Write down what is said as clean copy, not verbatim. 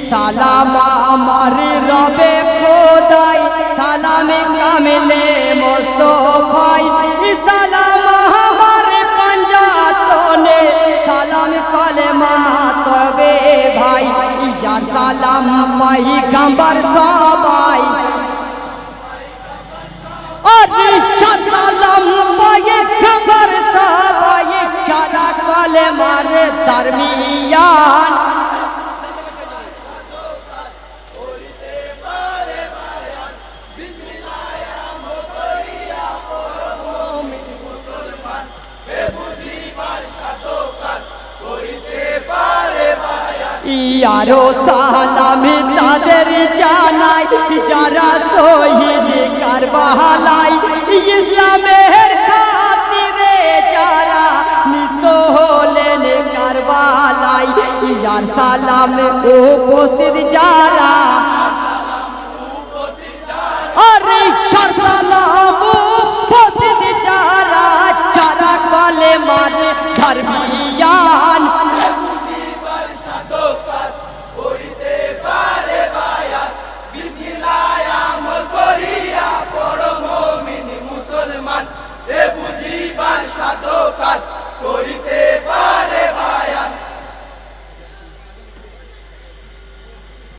সালাম আমার রবে খোদাই সালামে কামিলে মুস্তাফাই সালাম আমার পঞ্জাতনে সালাম কলেমা তবে ভাই যার সালাম পয়গম্বর সবাই আরে যার সালাম পয়গম্বর সবাই যারা কলেমার দরমিয়ান यारो सालामी तादेर जानाई जारा शहीद करबलाई इस्लामेर खातिरे जारा निशो हलेन करबलाई यार सालाम उपस्थित जारा अरे